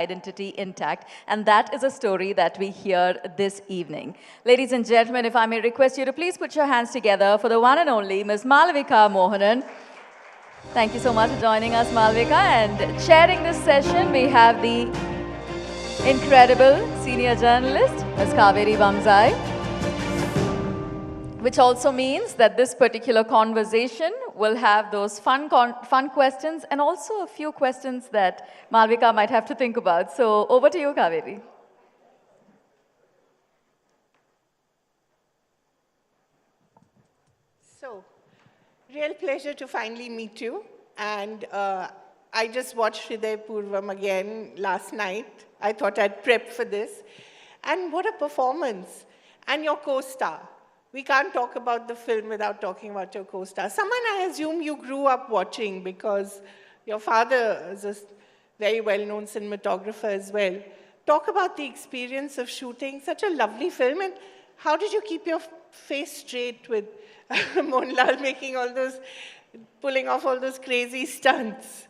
identity intact, and that is a story that we hear this evening. Ladies and gentlemen, if I may request you to please put your hands together for the one and only Ms. Malavika Mohanan. Thank you so much for joining us, Malavika, and chairing this session, we have the incredible senior journalist, Ms. Kaveri Vamzai, which also means that this particular conversation will have those fun questions and also a few questions that Malavika might have to think about. So over to you, Kaveri. So, real pleasure to finally meet you. And I just watched Hriday Purvam again last night. I thought I'd prep for this. And what a performance. And your co-star. We can't talk about the film without talking about your co-star. Someone I assume you grew up watching because your father is a very well-known cinematographer as well. Talk about the experience of shooting such a lovely film, and how did you keep your face straight with Mohanlal making all those, pulling off all those crazy stunts?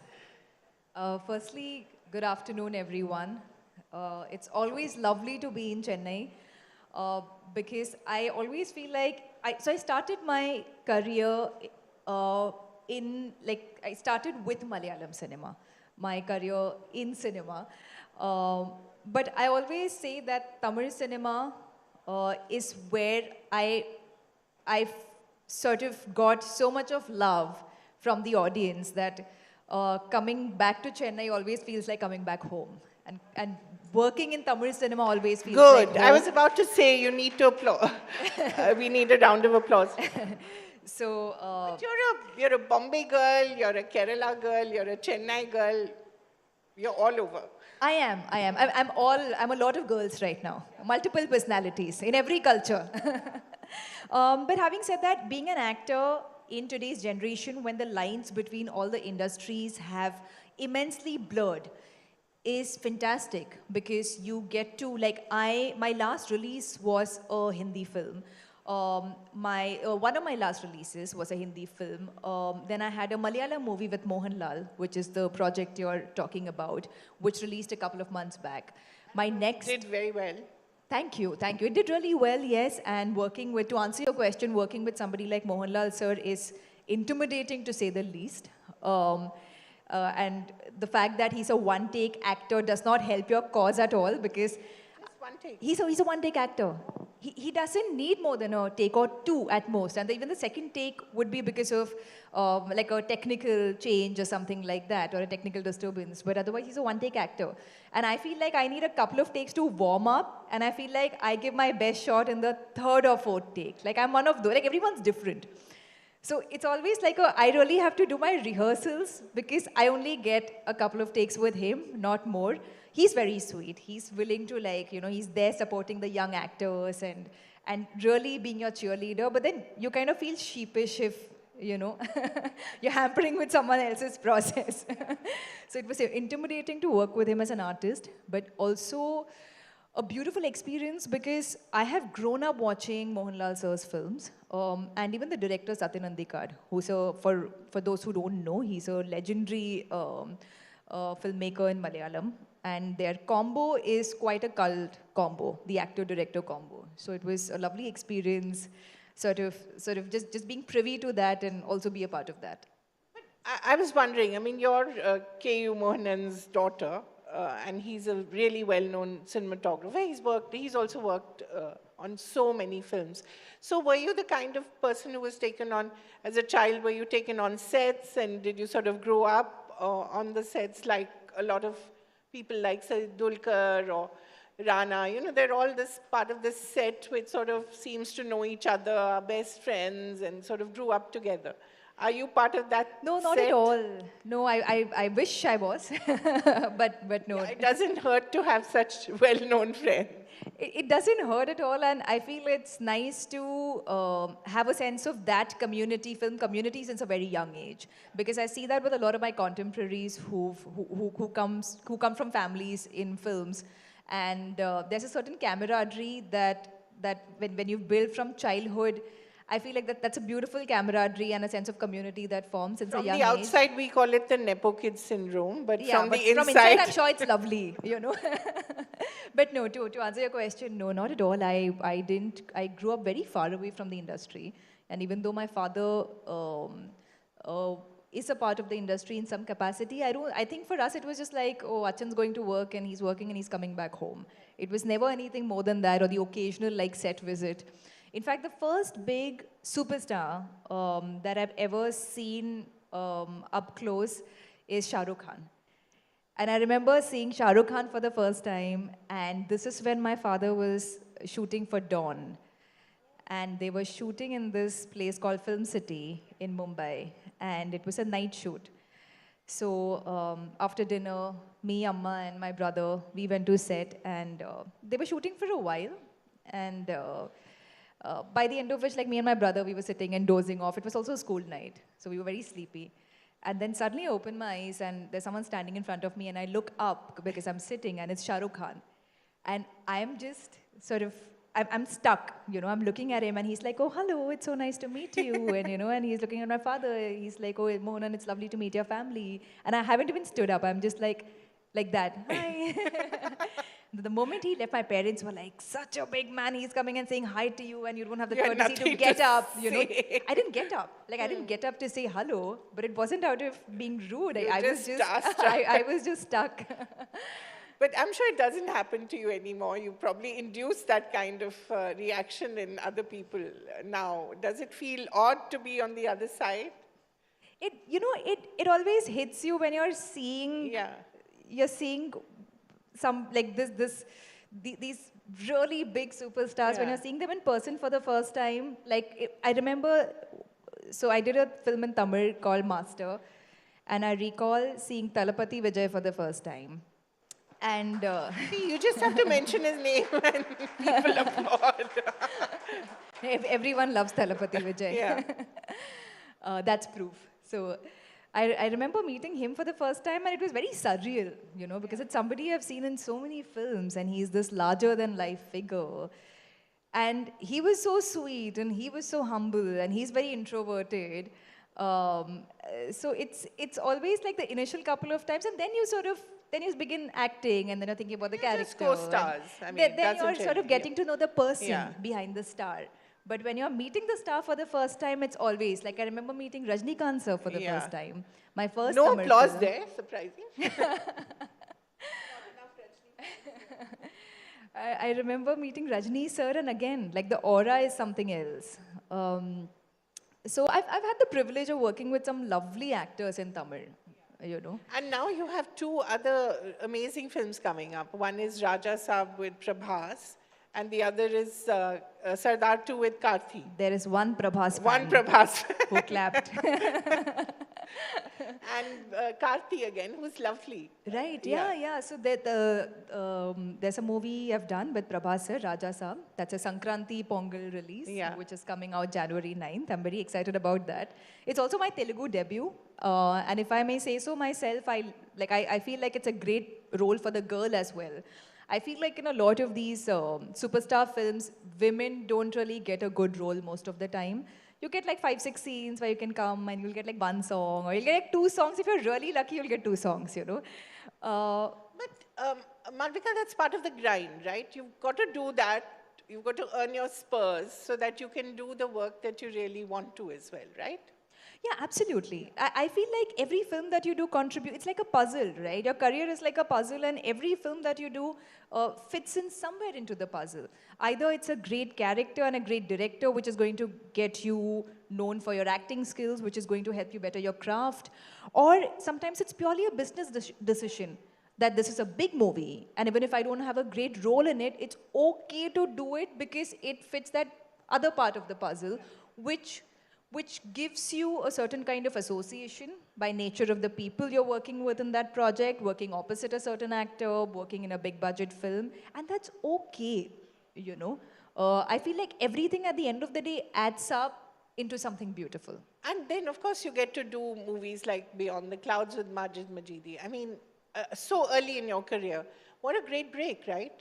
Firstly, good afternoon, everyone. It's always lovely to be in Chennai. Because I always feel like, I started my career I started with Malayalam cinema, my career in cinema. But I always say that Tamil cinema is where I sort of got so much of love from the audience that coming back to Chennai always feels like coming back home. And working in Tamil cinema always feels good. like home. I was about to say you need to applaud. We need a round of applause. So, but you're a Bombay girl, you're a Kerala girl, you're a Chennai girl. You're all over. I am. I'm a lot of girls right now. Multiple personalities in every culture. But having said that, being an actor in today's generation, when the lines between all the industries have immensely blurred, is fantastic, because you get to, my last release was a Hindi film. One of my last releases was a Hindi film. Then I had a Malayalam movie with Mohanlal, which is the project you're talking about, which released a couple of months back. My next... Did very well. Thank you. It did really well, yes. And to answer your question, working with somebody like Mohanlal sir is intimidating, to say the least. And the fact that he's a one-take actor does not help your cause at all, because he's a one-take actor. He doesn't need more than a take or two at most, and even the second take would be because of like a technical change or something like that, or a technical disturbance, but otherwise he's a one-take actor. And I feel like I need a couple of takes to warm up, and I feel like I give my best shot in the third or fourth take. Like, I'm one of those, like, everyone's different. So it's always like I really have to do my rehearsals, because I only get a couple of takes with him, not more. He's very sweet. He's willing to, he's there supporting the young actors and really being your cheerleader. But then you kind of feel sheepish if, you're hampering with someone else's process. So it was intimidating to work with him as an artist, but also a beautiful experience, because I have grown up watching Mohanlal sir's films, and even the director Satyan Andikar, who's for those who don't know, he's a legendary filmmaker in Malayalam, and their combo is quite a cult combo, the actor-director combo. So it was a lovely experience, sort of just being privy to that and also be a part of that. But I was wondering, I mean, you're K.U. Mohanan's daughter. And he's a really well-known cinematographer. He's also worked on so many films. So were you the kind of person who was taken on, as a child, were you taken on sets, and did you sort of grow up on the sets like a lot of people like Sajid Dulkar or Rana? They're all this part of this set which sort of seems to know each other, are best friends, and sort of grew up together. Are you part of that? No, not at all. No, I wish I was, but no. Yeah, it doesn't hurt to have such well-known friends. It doesn't hurt at all, and I feel it's nice to have a sense of that community, film community, since a very young age. Because I see that with a lot of my contemporaries who come from families in films, and there's a certain camaraderie that when you build from childhood. I feel like that's a beautiful camaraderie and a sense of community that forms since a From young the age. outside, we call it the Nepo kid syndrome, but Yeah, from but the from inside, inside, I'm sure it's lovely, But no, to answer your question, no, not at all. I didn't. I grew up very far away from the industry, and even though my father uh, is a part of the industry in some capacity, I don't. I think for us it was just like, oh, Achan's going to work and he's working and he's coming back home. It was never anything more than that, or the occasional like set visit. In fact, the first big superstar that I've ever seen up close is Shah Rukh Khan. And I remember seeing Shah Rukh Khan for the first time, and this is when my father was shooting for Dawn. And they were shooting in this place called Film City in Mumbai, and it was a night shoot. So after dinner, me, Amma, and my brother, we went to set, and they were shooting for a while. And by the end of which, like me and my brother, we were sitting and dozing off. It was also a school night, so we were very sleepy. And then suddenly I open my eyes and there's someone standing in front of me and I look up because I'm sitting and it's Shah Rukh Khan. And I'm just sort of, I'm stuck, I'm looking at him and he's like, oh, hello, it's so nice to meet you. And, and he's looking at my father. He's like, oh, Mohanan, it's lovely to meet your family. And I haven't even stood up. I'm just like that. Hi. The moment he left, my parents were like, such a big man, he's coming and saying hi to you and you don't have the You had courtesy to nothing get to up, say. I didn't get up. Like, I didn't get up to say hello, but it wasn't out of being rude. You I was just just, starstruck. I was just stuck. but I'm sure it doesn't happen to you anymore. You probably induce that kind of reaction in other people now. Does it feel odd to be on the other side? It always hits you when you're seeing, you're seeing some, like these really big superstars, when you're seeing them in person for the first time. Like, I remember, so I did a film in Tamil called Master, and I recall seeing Talapati Vijay for the first time. And See, you just have to mention his name and people applaud. everyone loves Talapati Vijay. Yeah. That's proof. So I remember meeting him for the first time and it was very surreal, because it's somebody I've seen in so many films and he's this larger than life figure. And he was so sweet and he was so humble and he's very introverted. So it's always like the initial couple of times and then you begin acting and then you're thinking about the character. Just co-stars. I mean, then you're sort of getting to know the person Yeah. behind the star. But when you're meeting the star for the first time, it's always, like I remember meeting Rajnikant sir for the first time. My first No Tamil applause film. there, surprising. I remember meeting Rajni sir, and again, like the aura is something else. So I've had the privilege of working with some lovely actors in Tamil, And now you have two other amazing films coming up. One is Raja Saab with Prabhas, and the other is Sardar 2 with Karthi. There is one Prabhas One fan Prabhas. who clapped. And Karthi again, who's lovely. Right, yeah. So there's a movie I've done with Prabhas sir, Raja Saab. That's a Sankranti Pongal release, which is coming out January 9th. I'm very excited about that. It's also my Telugu debut. And if I may say so myself, I feel like it's a great role for the girl as well. I feel like in a lot of these superstar films, women don't really get a good role most of the time. You get like 5-6 scenes where you can come and you'll get like one song, or you'll get like 2 songs. If you're really lucky, you'll get 2 songs, But Malavika, that's part of the grind, right? You've got to do that. You've got to earn your spurs so that you can do the work that you really want to as well, right? Yeah, absolutely. I feel like every film that you do contributes. It's like a puzzle, right? Your career is like a puzzle, and every film that you do fits in somewhere into the puzzle. Either it's a great character and a great director, which is going to get you known for your acting skills, which is going to help you better your craft, or sometimes it's purely a business decision that this is a big movie, and even if I don't have a great role in it, it's okay to do it because it fits that other part of the puzzle, which gives you a certain kind of association by nature of the people you're working with in that project, working opposite a certain actor, working in a big budget film, and that's okay, I feel like everything at the end of the day adds up into something beautiful. And then, of course, you get to do movies like Beyond the Clouds with Majid Majidi. I mean, so early in your career. What a great break, right?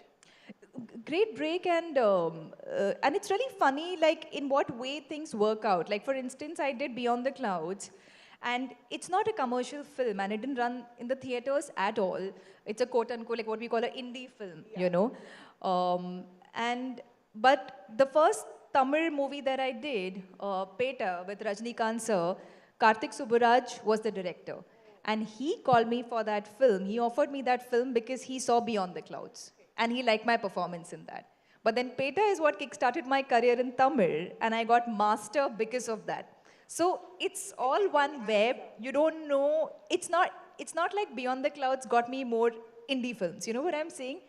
Great break, and it's really funny, like in what way things work out. Like for instance, I did Beyond the Clouds, and it's not a commercial film, and it didn't run in the theaters at all. It's a quote unquote like what we call an indie film, you know. And but the first Tamil movie that I did, Peta with Rajnikant sir, Karthik Subbaraj was the director. And he called me for that film. He offered me that film because he saw Beyond the Clouds. And he liked my performance in that. But then Peta is what kickstarted my career in Tamil. And I got master because of that. So it's all one web. You don't know. It's not like Beyond the Clouds got me more indie films. You know what I'm saying?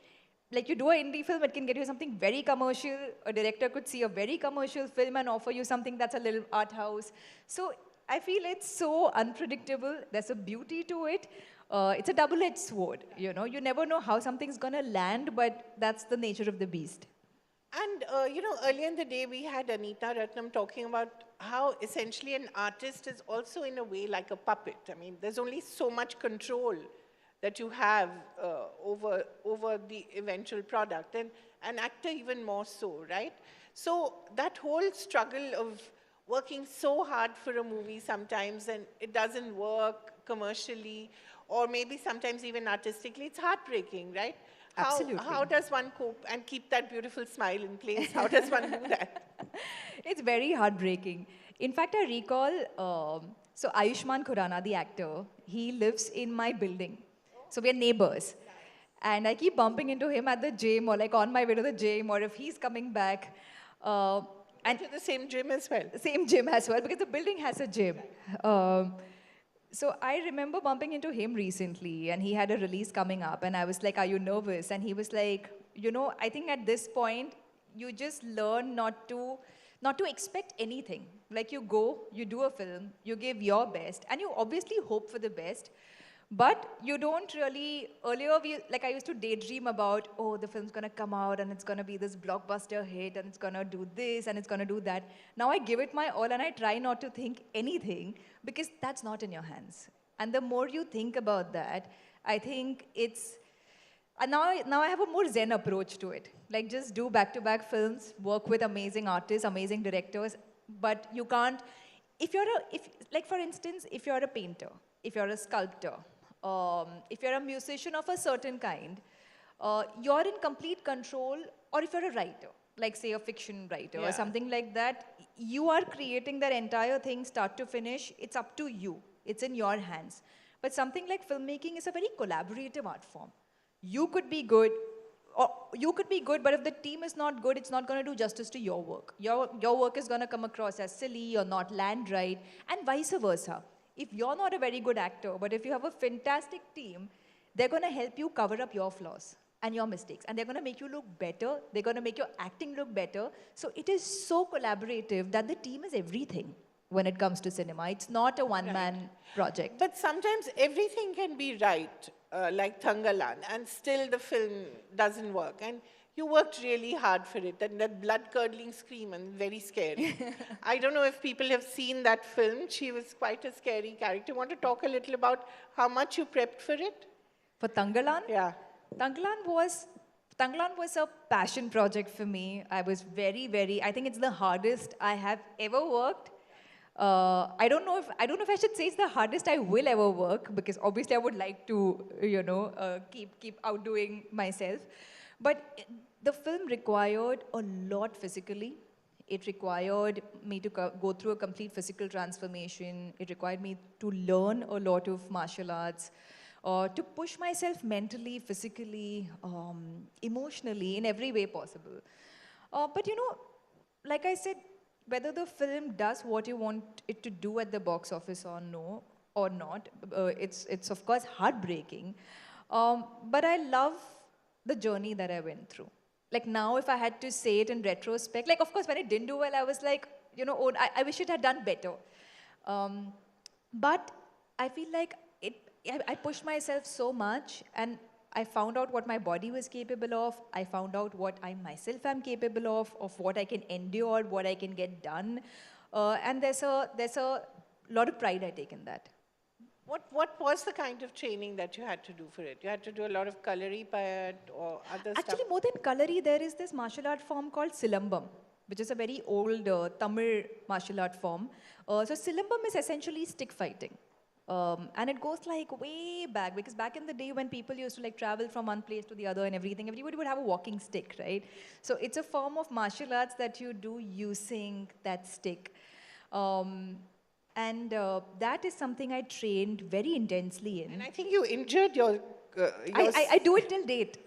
Like you do an indie film, it can get you something very commercial. A director could see a very commercial film and offer you something that's a little art house. So I feel it's so unpredictable. There's a beauty to it. It's a double-edged sword, you know. You never know how something's gonna land, but that's the nature of the beast. And, earlier in the day, we had Anita Ratnam talking about how essentially an artist is also in a way like a puppet. I mean, there's only so much control that you have over the eventual product, and an actor even more so, right? So that whole struggle of working so hard for a movie sometimes and it doesn't work commercially or maybe sometimes even artistically, it's heartbreaking, right? Absolutely. How does one cope and keep that beautiful smile in place? How does one do that? It's very heartbreaking. In fact, I recall, so Ayushmann Khurrana, the actor, he lives in my building. So we're neighbors. And I keep bumping into him at the gym or like on my way to the gym or if he's coming back. And to the same gym as well. Same gym as well, because the building has a gym. So I remember bumping into him recently, and he had a release coming up, and I was like, "Are you nervous?" And he was like, "You know, I think at this point, you just learn not to expect anything. Like you go, you do a film, you give your best, and you obviously hope for the best." But you don't really, earlier, I used to daydream about, oh, the film's gonna come out and it's gonna be this blockbuster hit and it's gonna do this and it's gonna do that. Now I give it my all and I try not to think anything because that's not in your hands. And the more you think about that, I think it's, and now I have a more zen approach to it. Like just do back-to-back films, work with amazing artists, amazing directors, but you can't, like for instance, if you're a painter, if you're a sculptor, if you're a musician of a certain kind, you're in complete control, or if you're a writer, like say a fiction writer or something like that, you are creating that entire thing start to finish. It's up to you. It's in your hands. But something like filmmaking is a very collaborative art form. You could be good, but if the team is not good, it's not going to do justice to your work. Your work is going to come across as silly or not land right, and vice versa. If you're not a very good actor, but if you have a fantastic team, they're going to help you cover up your flaws and your mistakes. And they're going to make you look better. They're going to make your acting look better. So it is so collaborative that the team is everything when it comes to cinema. It's not a one-man project. But sometimes everything can be right, like Thangalan, and still the film doesn't work. And you worked really hard for it, and that blood-curdling scream, and very scary. I don't know if people have seen that film. She was quite a scary character. Want to talk a little about how much you prepped for it? For Thangalan? Yeah. Thangalan was a passion project for me. I was very, I think it's the hardest I have ever worked. I don't know if I should say it's the hardest I will ever work, because obviously I would like to, keep outdoing myself. But the film required a lot physically. It required me to go through a complete physical transformation. It required me to learn a lot of martial arts, to push myself mentally, physically, emotionally, in every way possible. But like I said, whether the film does what you want it to do at the box office or not, it's of course heartbreaking. But I love the journey that I went through. Like now, if I had to say it in retrospect, like of course when it didn't do well, I was like, I wish it had done better. But I feel like I pushed myself so much, and I found out what my body was capable of. I found out what I myself am capable of what I can endure, what I can get done. And there's a lot of pride I take in that. What was the kind of training that you had to do for it? You had to do a lot of kalari payat or other Actually, stuff? more than kalari, there is this martial art form called silambam, which is a very old Tamil martial art form. So silambam is essentially stick fighting. And it goes like way back, because back in the day when people used to like travel from one place to the other and everything, everybody would have a walking stick, right? So it's a form of martial arts that you do using that stick. And that is something I trained very intensely in. And I think you injured your... I do it till date.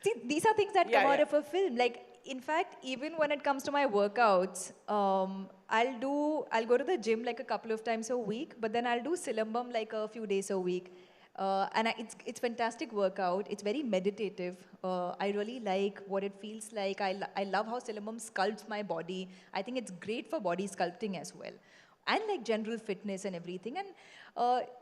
See, these are things that Yeah, come out yeah. of a film. Like, in fact, even when it comes to my workouts, I'll go to the gym like a couple of times a week, but then I'll do silambam like a few days a week. It's fantastic workout. It's very meditative. I really like what it feels like. I love how silambam sculpts my body. I think it's great for body sculpting as well, and like general fitness and everything. And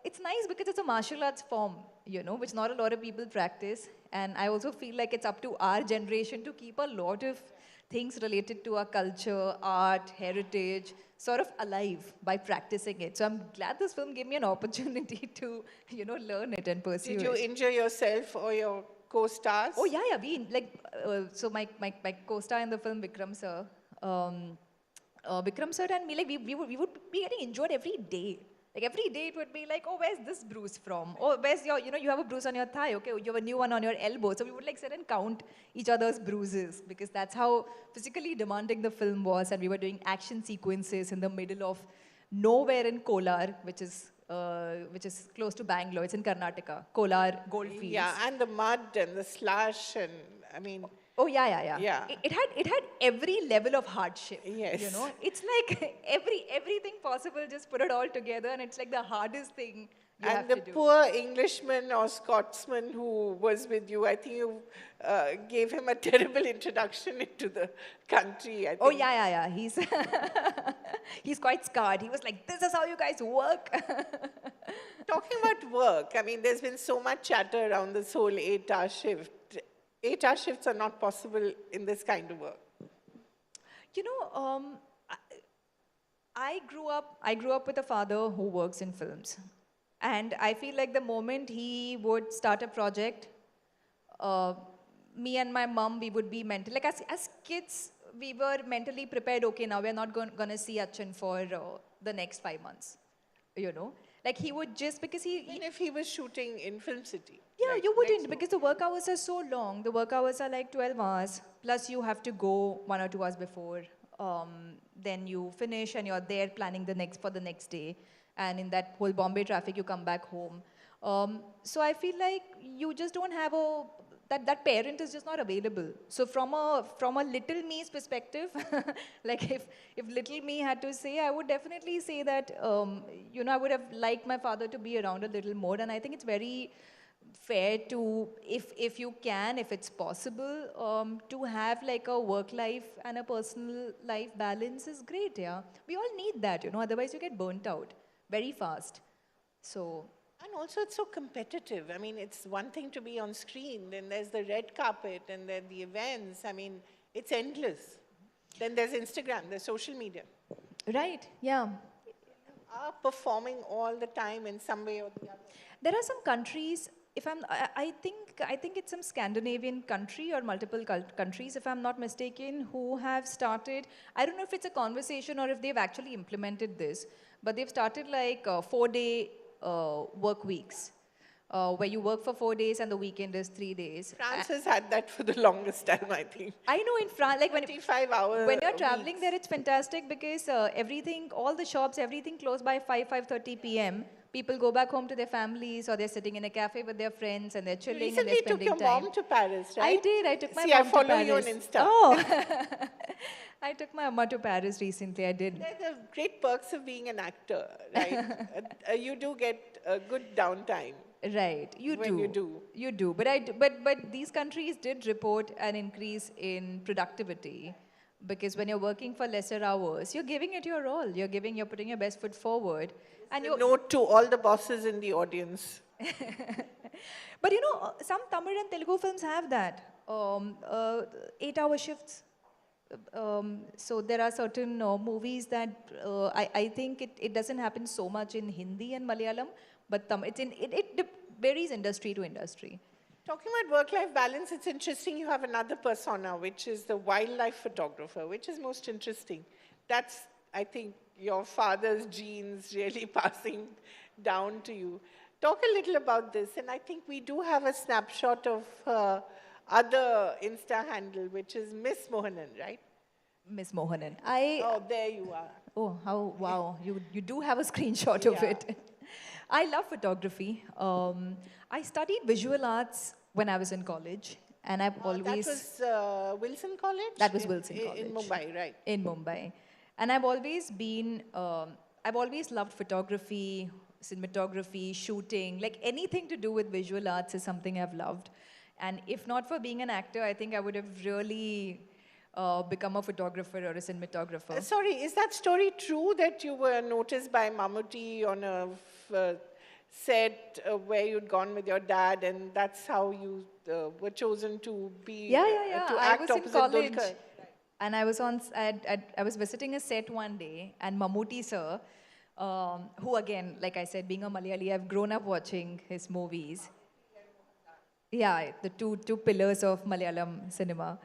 it's nice because it's a martial arts form, which not a lot of people practice. And I also feel like it's up to our generation to keep a lot of things related to our culture, art, heritage, sort of alive by practicing it. So I'm glad this film gave me an opportunity to, learn it and pursue Did you it. injure yourself or your co-stars? Oh yeah, so my co-star in the film, Vikram sir, Vikram sir and me, like we would be getting injured every day. Like every day it would be like, oh, where's this bruise from? Oh, where's your, you have a bruise on your thigh. Okay, you have a new one on your elbow. So we would like sit and count each other's bruises, because that's how physically demanding the film was. And we were doing action sequences in the middle of nowhere in Kolar, which is close to Bangalore. It's in Karnataka. Kolar Goldfields. Yeah, and the mud and the slush and, I mean... Oh yeah. Yeah. It had every level of hardship. Yes. It's like everything possible. Just put it all together, and it's like the hardest thing you have And the to do. poor Englishman or Scotsman who was with you, I think you gave him a terrible introduction into the country, I think. Oh yeah. He's he's quite scarred. He was like, "This is how you guys work." Talking about work, I mean, there's been so much chatter around this whole 8-hour shift. 8-hour shifts are not possible in this kind of work. I grew up with a father who works in films, and I feel like the moment he would start a project, me and my mom, we would be mental. Like as kids, we were mentally prepared. Okay, now we're not gonna see Achan for the next 5 months. Like he would just, because Even if he was shooting in Film City. yeah, like you wouldn't, next because the work hours are so long. The work hours are like 12 hours, plus you have to go 1 or 2 hours before. Then you finish and you're there planning for the next day. And in that whole Bombay traffic, you come back home. So I feel like you just don't have that parent is just not available. So from a little me's perspective, like if little me had to say, I would definitely say that, I would have liked my father to be around a little more. And I think it's very fair to, if it's possible, to have like a work life and a personal life balance is great, yeah. We all need that, otherwise you get burnt out very fast. So, And also it's so competitive. I mean, it's one thing to be on screen, then there's the red carpet and then the events. I mean, it's endless. Then there's Instagram, there's social media. right, yeah. Are performing all the time in some way or the other. There are some countries, I think it's some Scandinavian country or multiple countries, if I'm not mistaken, who have started, I don't know if it's a conversation or if they've actually implemented this, but they've started like 4-day work weeks, where you work for 4 days and the weekend is 3 days. France has had that for the longest time, I think. I know in France, like 25 hours. when you're traveling there, it's fantastic because everything, all the shops, everything closed by 5:30 p.m. People go back home to their families, or they're sitting in a cafe with their friends and they're You chilling and they're recently took spending your time. mom to Paris, right? I did. I took my See, mom I to follow Paris. you on Insta. Oh, I took my mama to Paris recently. I did. There are the great perks of being an actor, right? You do get a good downtime. Right, When you do. You do, but these countries did report an increase in productivity, because when you're working for lesser hours, you're giving it your all. You're putting your best foot forward, and A you. note to all the bosses in the audience. But some Tamil and Telugu films have that 8-hour shifts. So there are certain movies that I think it doesn't happen so much in Hindi and Malayalam, But it varies industry to industry. Talking about work-life balance, it's interesting you have another persona, which is the wildlife photographer, which is most interesting. That's, I think, your father's genes really passing down to you. Talk a little about this, and I think we do have a snapshot of her other Insta handle, which is Miss Mohanan, right? Miss Mohanan. Oh, there you are. Oh, wow. You do have a screenshot of Yeah. it. I love photography. I studied visual arts when I was in college, and I've always... That was Wilson College? That was Wilson College. In Mumbai, right? In Mumbai. And I've always been, I've always loved photography, cinematography, shooting, like anything to do with visual arts is something I've loved. And if not for being an actor, I think I would have really become a photographer or a cinematographer. Sorry, is that story true that you were noticed by Mammootty on a set where you'd gone with your dad, and that's how you were chosen to be Yeah. to I act was in opposite college, Dulquer? and I was I was visiting a set one day, and Mammootty sir, who again, like I said, being a Malayali, I've grown up watching his movies. Yeah, the two pillars of Malayalam cinema.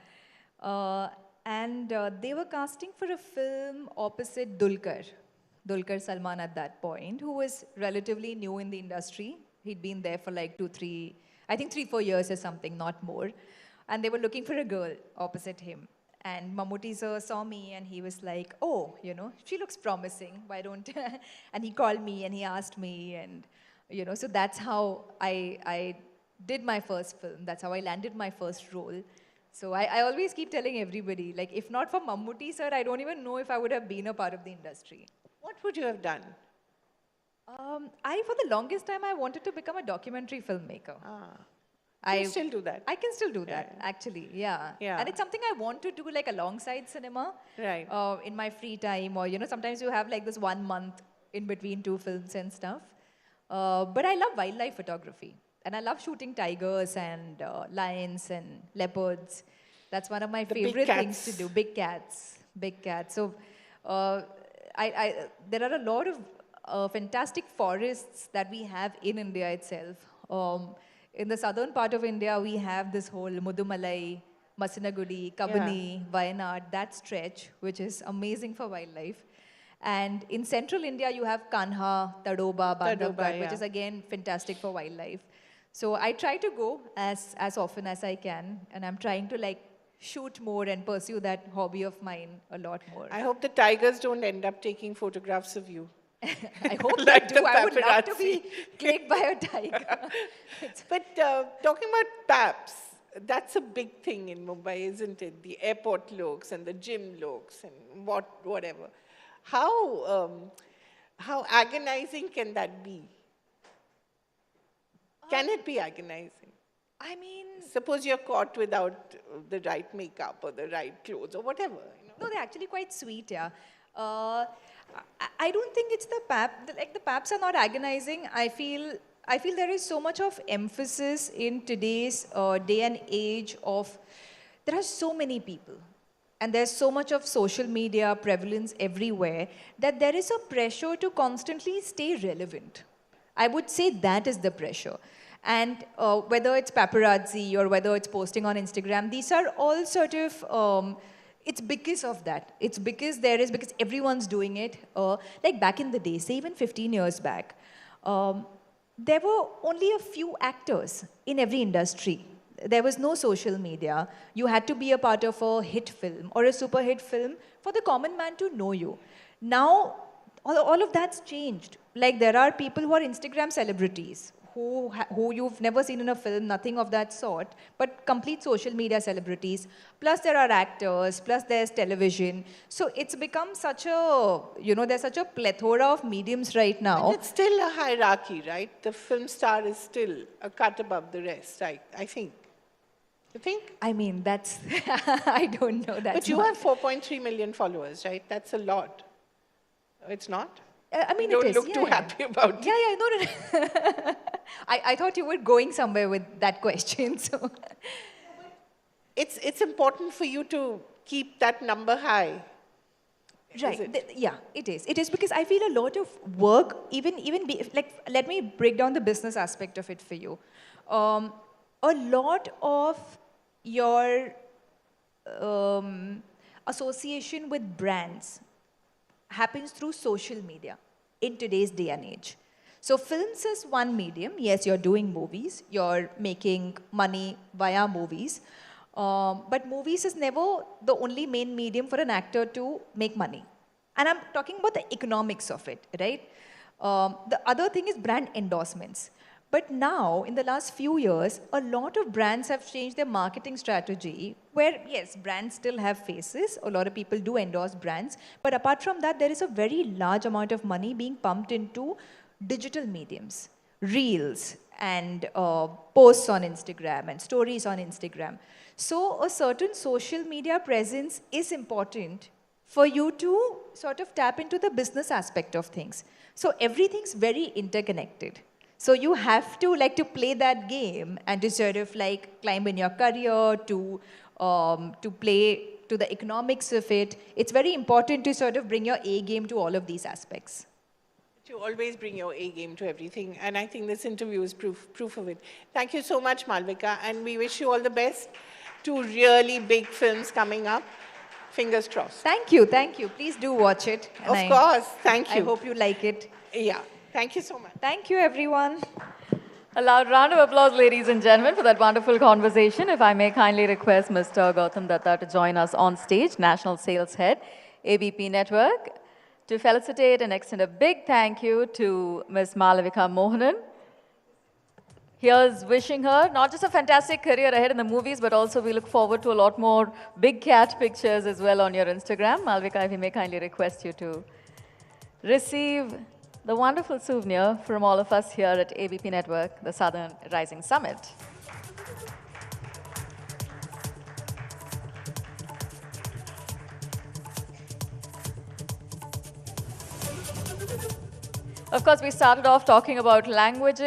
And they were casting for a film opposite Dulquer Salman at that point, who was relatively new in the industry. He'd been there for like 3-4 years or something, not more. And they were looking for a girl opposite him. And Mammootty sir saw me and he was like, oh, she looks promising, why don't... And he called me and he asked me, and, so that's how I did my first film. That's how I landed my first role. So I always keep telling everybody, like, if not for Mammootty sir, I don't even know if I would have been a part of the industry. What would you have done? For the longest time, I wanted to become a documentary filmmaker. You still do that? I can still do that, actually, yeah. And it's something I want to do, like, alongside cinema. Right. In my free time, or, sometimes you have, like, this 1 month in between 2 films and stuff. But I love wildlife photography. And I love shooting tigers and lions and leopards. That's one of my favorite things to do. Big cats. So there are a lot of fantastic forests that we have in India itself. In the southern part of India, we have this whole Mudumalai, Masinagudi, Kabani, Wayanad, that stretch, which is amazing for wildlife. And in central India, you have Kanha, Tadoba, Bandhavgarh, which is again fantastic for wildlife. So I try to go as often as I can, and I'm trying to like shoot more and pursue that hobby of mine a lot more. I hope the tigers don't end up taking photographs of you. I hope Like they do. the I would love to be paparazzi. clicked by a tiger. But talking about PAPs, that's a big thing in Mumbai, isn't it? The airport looks and the gym looks and whatever. How agonizing can that be? Can it be agonizing? I mean... Suppose you're caught without the right makeup or the right clothes or whatever. No, they're actually quite sweet, yeah. I don't think it's the PAP. Like, the PAPs are not agonizing. I feel there is so much of emphasis in today's day and age of... There are so many people. And there's so much of social media prevalence everywhere that there is a pressure to constantly stay relevant. I would say that is the pressure. And whether it's paparazzi or whether it's posting on Instagram, these are all sort of, it's because of that. It's because because everyone's doing it. Like back in the day, say even 15 years back, there were only a few actors in every industry. There was no social media. You had to be a part of a hit film or a super hit film for the common man to know you. Now, all of that's changed. Like, there are people who are Instagram celebrities who you've never seen in a film, nothing of that sort, but complete social media celebrities. Plus there are actors, plus there's television. So it's become such a, there's such a plethora of mediums right now. But it's still a hierarchy, right? The film star is still a cut above the rest, I think. You think? I mean, that's, I don't know. But you have 4.3 million followers, right? That's a lot. It's not? I mean, you it is. don't look too happy about it. No. I thought you were going somewhere with that question. So, it's important for you to keep that number high. Right. Is it? Yeah, it is. It is because I feel a lot of work, let me break down the business aspect of it for you. A lot of your association with brands happens through social media in today's day and age. So films is one medium. Yes, you're doing movies. You're making money via movies. But movies is never the only main medium for an actor to make money. And I'm talking about the economics of it, right? The other thing is brand endorsements. But now, in the last few years, a lot of brands have changed their marketing strategy where, yes, brands still have faces. A lot of people do endorse brands. But apart from that, there is a very large amount of money being pumped into digital mediums, reels, and posts on Instagram and stories on Instagram. So a certain social media presence is important for you to sort of tap into the business aspect of things. So everything's very interconnected. So you have to play that game and to sort of climb in your career, to play to the economics of it. It's very important to sort of bring your A game to all of these aspects. To always bring your A game to everything. And I think this interview is proof of it. Thank you so much, Malavika. And we wish you all the best to really big films coming up. Fingers crossed. Thank you, thank you. Please do watch it. Of course, thank you. I hope you like it. Yeah, thank you so much. Thank you, everyone. A loud round of applause, ladies and gentlemen, for that wonderful conversation. If I may kindly request Mr. Gautam Datta to join us on stage, National Sales Head, ABP Network, to felicitate and extend a big thank you to Ms. Malavika Mohanan. Here's wishing her not just a fantastic career ahead in the movies, but also we look forward to a lot more big cat pictures as well on your Instagram. Malavika, if we may kindly request you to receive the wonderful souvenir from all of us here at ABP Network, the Southern Rising Summit. Of course, we started off talking about languages.